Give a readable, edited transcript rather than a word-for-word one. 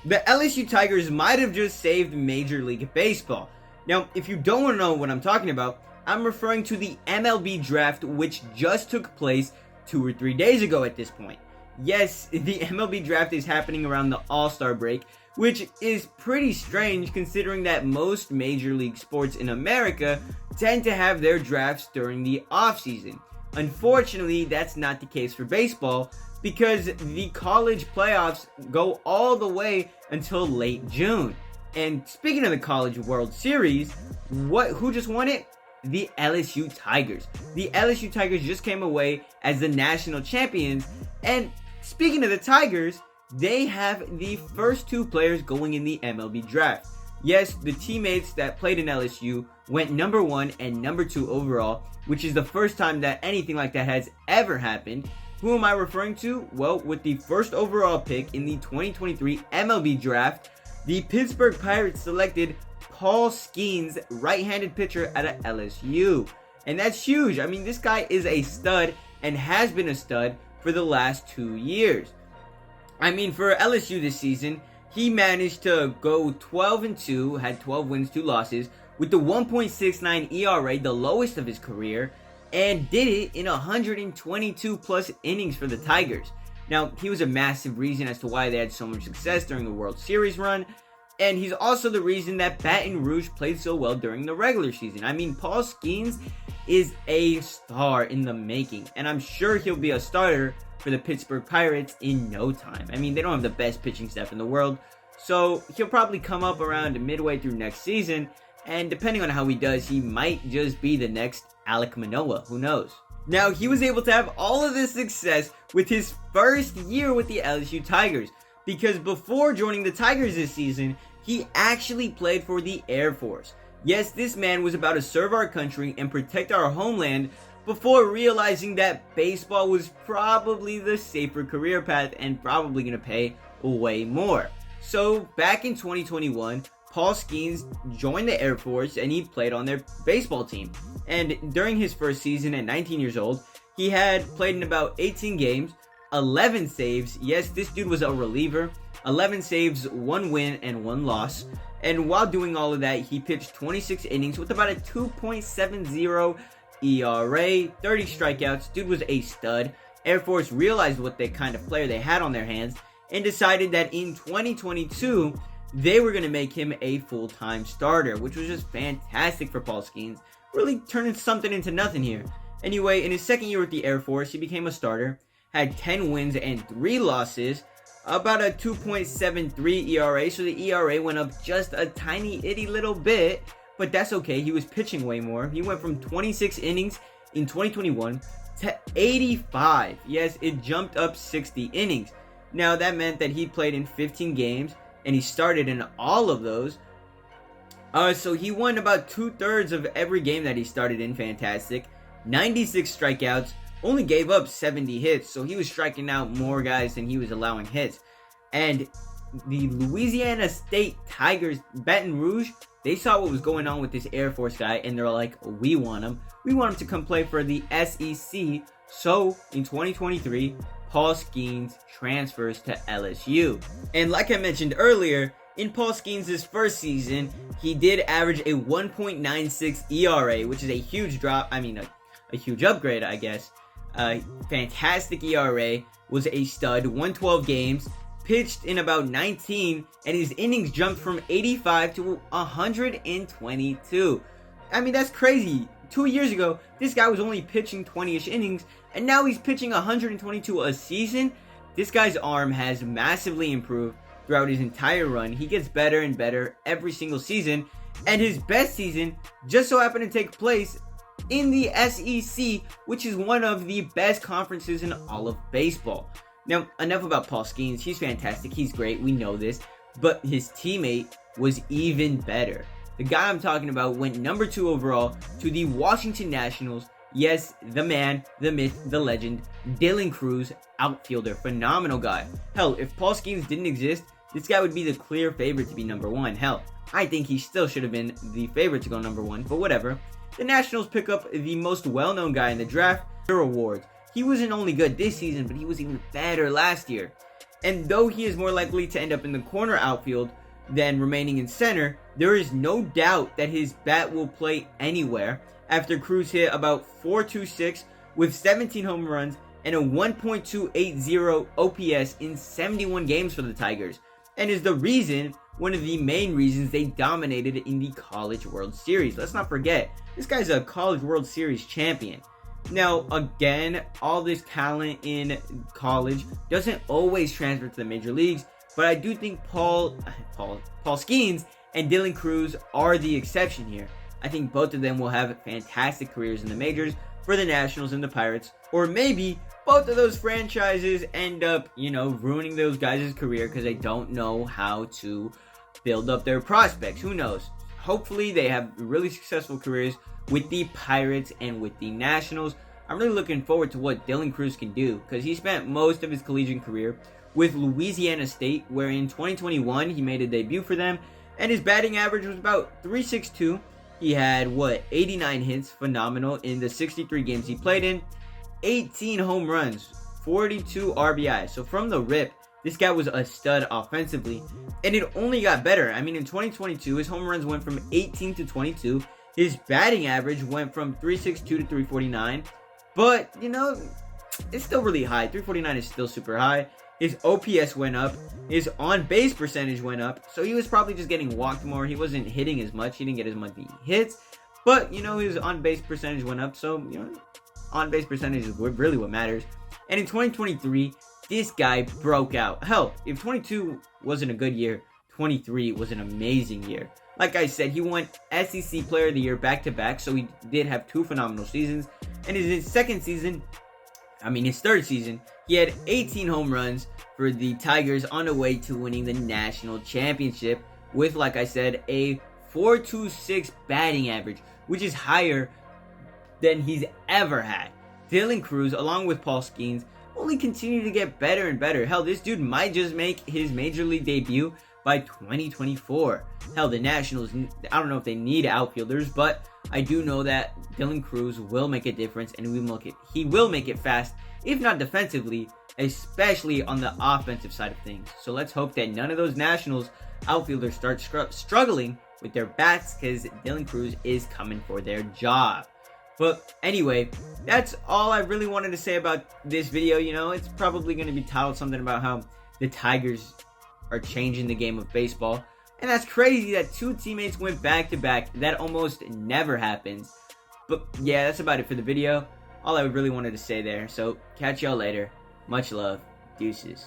The LSU Tigers might have just saved Major League Baseball. Now, if you don't want to know what I'm talking about, I'm referring to the MLB draft, which just took place 2 or 3 days ago at this point. Yes, the MLB draft is happening around the All-Star break, which is pretty strange considering that most major league sports in America tend to have their drafts during the offseason. Unfortunately, that's not the case for baseball because the college playoffs go all the way until late June. And speaking of the College World Series, who just won it? The LSU Tigers. The LSU Tigers just came away as the national champions. And speaking of the Tigers, they have the first 2 players going in the MLB draft. Yes, the teammates that played in LSU went number 1 and number 2 overall, which is the first time that anything like that has ever happened. Who am I referring to? Well, with the first overall pick in the 2023 MLB draft, the Pittsburgh Pirates selected Paul Skenes, right-handed pitcher out of LSU. And that's huge. I mean, this guy is a stud and has been a stud for the last 2 years. I mean, for LSU this season, he managed to go 12-2, had 12 wins, 2 losses, with the 1.69 ERA, the lowest of his career, and did it in 122 plus innings for the Tigers. Now, he was a massive reason as to why they had so much success during the World Series run, and he's also the reason that Baton Rouge played so well during the regular season. I mean, Paul Skenes is a star in the making, and I'm sure he'll be a starter for the Pittsburgh Pirates in no time. I mean, they don't have the best pitching staff in the world, so he'll probably come up around midway through next season, and depending on how he does, he might just be the next Alek Manoah, who knows. Now, he was able to have all of this success with his first year with the LSU Tigers, because before joining the Tigers this season, he actually played for the Air Force. Yes, this man was about to serve our country and protect our homeland before realizing that baseball was probably the safer career path and probably going to pay way more. So back in 2021, Paul Skenes joined the Air Force and he played on their baseball team. And during his first season at 19 years old, he had played in about 18 games, 11 saves. Yes, this dude was a reliever. 11 saves, 1 win, and 1 loss. And while doing all of that, he pitched 26 innings with about a 2.70 ERA, 30 strikeouts. Dude was a stud. Air Force realized what the kind of player they had on their hands and decided that in 2022, they were going to make him a full-time starter, which was just fantastic for Paul Skenes. Really turning something into nothing here. Anyway, in his second year with the Air Force, he became a starter, had 10 wins and 3 losses, about a 2.73 ERA, so the ERA went up just a tiny itty little bit, but that's okay. He was pitching way more. He went from 26 innings in 2021 to 85. Yes, it jumped up 60 innings. Now, that meant that he played in 15 games, and he started in all of those. So he won about 2/3 of every game that he started in. Fantastic. 96 strikeouts, only gave up 70 hits, so he was striking out more guys than he was allowing hits. And the Louisiana State Tigers, Baton Rouge, they saw what was going on with this Air Force guy, and they're like, we want him. We want him to come play for the SEC. So, in 2023, Paul Skenes transfers to LSU. And like I mentioned earlier, in Paul Skenes' first season, he did average a 1.96 ERA, which is a huge drop. I mean, a huge upgrade, I guess. Fantastic ERA, was a stud, won 12 games, pitched in about 19, and his innings jumped from 85 to 122. I mean, that's crazy. 2 years ago, this guy was only pitching 20-ish innings, and now he's pitching 122 a season. This guy's arm has massively improved throughout his entire run. He gets better and better every single season, and his best season just so happened to take place in the SEC, which is one of the best conferences in all of baseball. Now, enough about Paul Skenes. He's fantastic. He's great. We know this. But his teammate was even better. The guy I'm talking about went number 2 overall to the Washington Nationals. Yes, the man, the myth, the legend, Dylan Cruz, outfielder. Phenomenal guy. Hell, if Paul Skenes didn't exist, this guy would be the clear favorite to be number 1. Hell, I think he still should have been the favorite to go number 1, but whatever. The Nationals pick up the most well-known guy in the draft, their awards. He wasn't only good this season, but he was even better last year. And though he is more likely to end up in the corner outfield than remaining in center, there is no doubt that his bat will play anywhere after Cruz hit about .426 with 17 home runs and a 1.280 OPS in 71 games for the Tigers, and is one of the main reasons they dominated in the College World Series. Let's not forget, this guy's a College World Series champion. Now, again, all this talent in college doesn't always transfer to the major leagues, but I do think Paul Skenes and Dylan Cruz are the exception here. I think both of them will have fantastic careers in the majors for the Nationals and the Pirates, or maybe both of those franchises end up, ruining those guys' career because they don't know how to build up their prospects. Who knows? Hopefully they have really successful careers with the Pirates and with the Nationals. I'm really looking forward to what Dylan Cruz can do because he spent most of his collegiate career with Louisiana State, where in 2021 he made a debut for them, and his batting average was about .362. He had 89 hits, phenomenal, in the 63 games he played in, 18 home runs, 42 RBIs. So from the rip, this guy was a stud offensively, and it only got better. I mean, in 2022, his home runs went from 18 to 22. His batting average went from .362 to .349, but, it's still really high. .349 is still super high. His OPS went up. His on-base percentage went up. So he was probably just getting walked more. He wasn't hitting as much. He didn't get as many hits. But, his on-base percentage went up. So, on-base percentage is really what matters. And in 2023, this guy broke out. Hell, if 22 wasn't a good year, 23 was an amazing year. Like I said, he won SEC Player of the Year back-to-back. So he did have 2 phenomenal seasons. And in his third season, he had 18 home runs for the Tigers on the way to winning the national championship with, like I said, a .426 batting average, which is higher than he's ever had. Dylan Cruz, along with Paul Skenes, only continue to get better and better. Hell, this dude might just make his major league debut by 2024. Hell, the Nationals, I don't know if they need outfielders, but I do know that Dylan Cruz will make a difference, and he will make it fast, if not defensively, especially on the offensive side of things. So let's hope that none of those Nationals outfielders start struggling with their bats, because Dylan Cruz is coming for their job. But anyway, that's all I really wanted to say about this video. It's probably going to be titled something about how the Tigers are changing the game of baseball. And that's crazy that 2 teammates went back-to-back. That almost never happens. But yeah, that's about it for the video. All I really wanted to say there. So catch y'all later. Much love. Deuces.